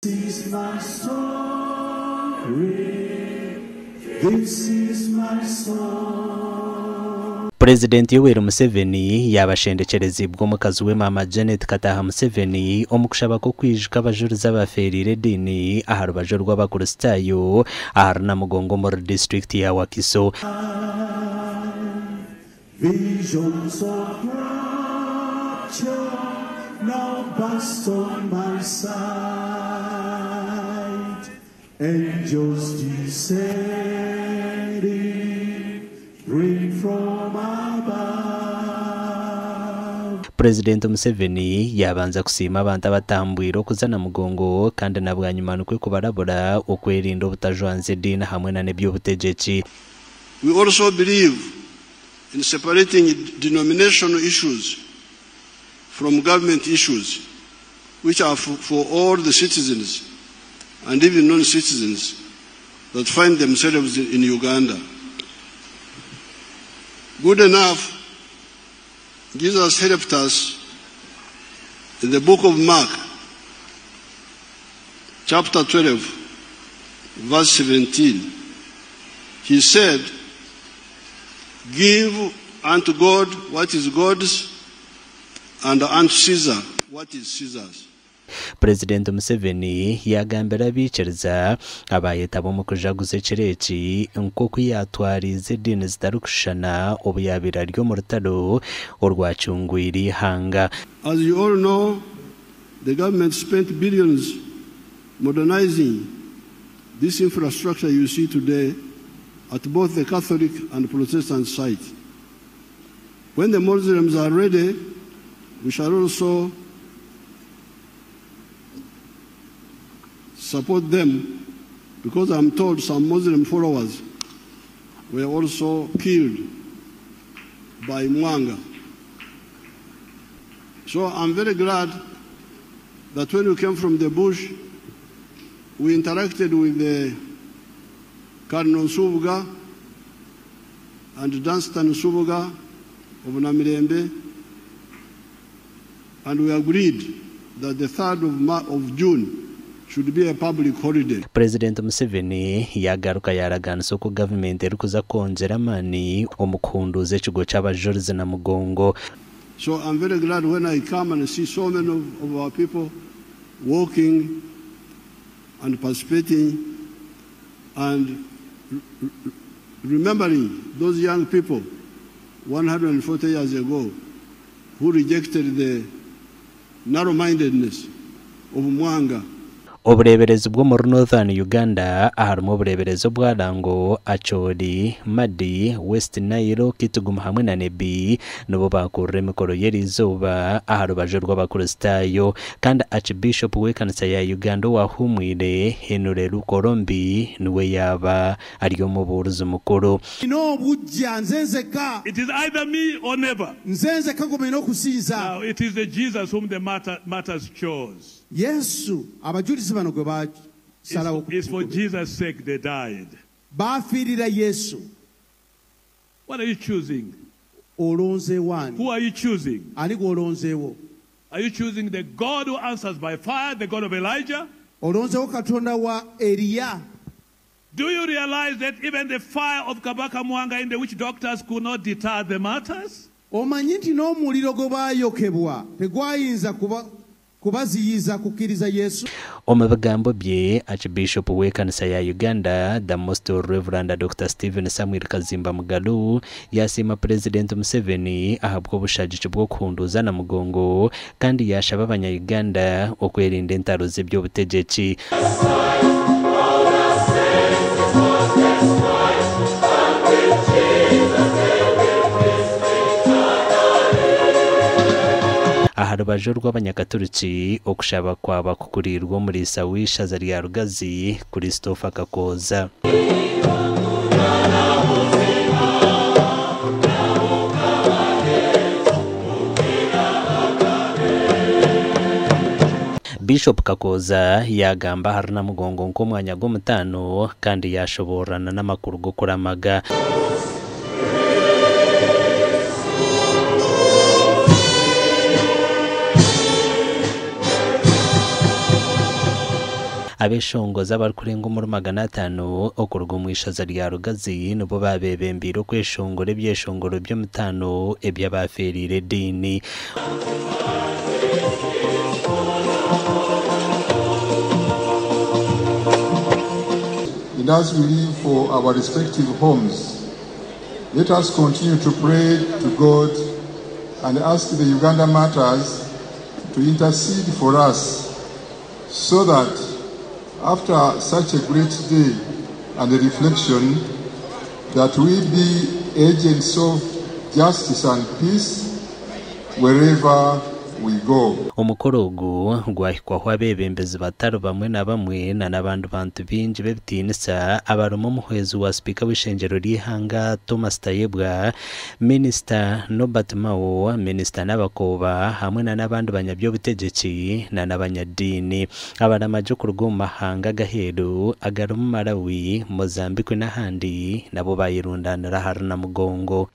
This is my story. This is my story. President Yoweri Museveni yabashendekerezi bw'omukazi we Mama Janet Kataha Museveni omukushaba ko kwijika abajuriza baferire dini aharubajo rw'abakristaayo aharuna mugongo muri district ya Wakiso. Visions of rapture now burst on my sight. Angels descending, bring from above. President Museveni yabanza kusima abantu abatambwira okuzana mugongo kandi nabwanyuma nukwe kubarabura okwerinda obutajwanze dini hamwe na nebyobutegetsi. We also believe in separating denominational issues from government issues, which are for all the citizens and even non-citizens that find themselves in Uganda. Good enough, Jesus helped us in the book of Mark, chapter 12, verse 17. He said, "Give unto God what is God's, and unto Caesar what is Caesar's." President Museveni yagambira bicereza abayetabo mu kujaguze kireki nko kwiyatwarize dini zitarukushana obuyabira ryo mu rutaro orwacungwiri hanga. As you all know, the government spent billions modernizing this infrastructure you see today at both the Catholic and Protestant site. When the Muslims are ready, we shall also support them, because I'm told some Muslim followers were also killed by Mwanga. So I'm very glad that when we came from the bush, we interacted with the Cardinal Subuga and Dunstan Subuga of Namirembe, and we agreed that the 3rd of June should be a public holiday. President Museveni yagaruka yaraganso ko government erikuza konjera mani omukunduze ekigo cy'abajurize na mugongo. So I'm very glad when I come and see so many of our people walking and participating and remembering those young people 140 years ago who rejected the narrow-mindedness of Mwanga. Obureberezi bwo muri Northern Uganda aharimo obureberezi bwa Rango, Acholi, Madi, West Nile, Kitgum hamwe na Nebi nubo bakurre mikoro yerizuba aharubaje rw'abakristaayo kandi Archbishop w'ekanisa ya Uganda wahumwire Henry Lukolombi niwe yaba ariyo muburuzi mukuru. No bujja nzenzeka. It is either me or never. Nzenzeka ngomeno kusinza. Now it is the Jesus whom the martyrs chose. Yesu abajulizi bano gwe ba salawo. It's for Jesus' sake they died. Baafirira Yesu. What are you choosing? Olonze wani. Who are you choosing? Ani golonzewo. Are you choosing the God who answers by fire, the God of Elijah? Olonzewo Katonda wa Eliya. Do you realize that even the fire of Kabaka Mwanga in the witch doctors could not deter the martyrs? Omanyi nti n'omuliro gwe baayokebwa tegwayinza kubaziyiza kukkiriza Yesu. Omubigambo bye Archbishop w'ekanisa ya Uganda the Most Reverend Dr. Stephen Samuel Kazimba Mugalu yasima President Museveni ahabwa obushagiki bwo kuhunduza na mugongo kandi yashaba abanya-Uganda okwerinda entaro z'ebyobutegetsi. Aharubaje rw'abanyakaturiki okushaba kwaba kukurirwa muri sawisha rya Rugazi Christopher Kakoza. Bishop Kakoza yagamba harina mugongo nko mwanya gw'omutano kandi yashoborana n'amakuru go kuramaga. abeshongoza abari kurenga muri 500 okurwa mu ishaza rya Rugazi nubo babebembira kweshongora ibyeshongoro by'umutano ebyabaferire dini. And as we leave for our respective homes, let us continue to pray to God and ask the Uganda Martyrs to intercede for us so that after such a great day and a reflection, that we be agents of justice and peace wherever we go. Umukorogo gwahikwaho abebembezi bataro bamwe na bamwe na nabandi bantu binji bebitinisa abarumo muhwezi wa speaker w'ishengero ry'ihanga Thomas Tayebwa, Minister Norbert Mao, Minister Nabakoba hamwe na nabandi banyabyobutegetsi na nabanyadini abaramaje ku rw'amahanga gaheru agarumu Malawi, Mozambique n'ahandi nabo bayirundanira haruna mugongo.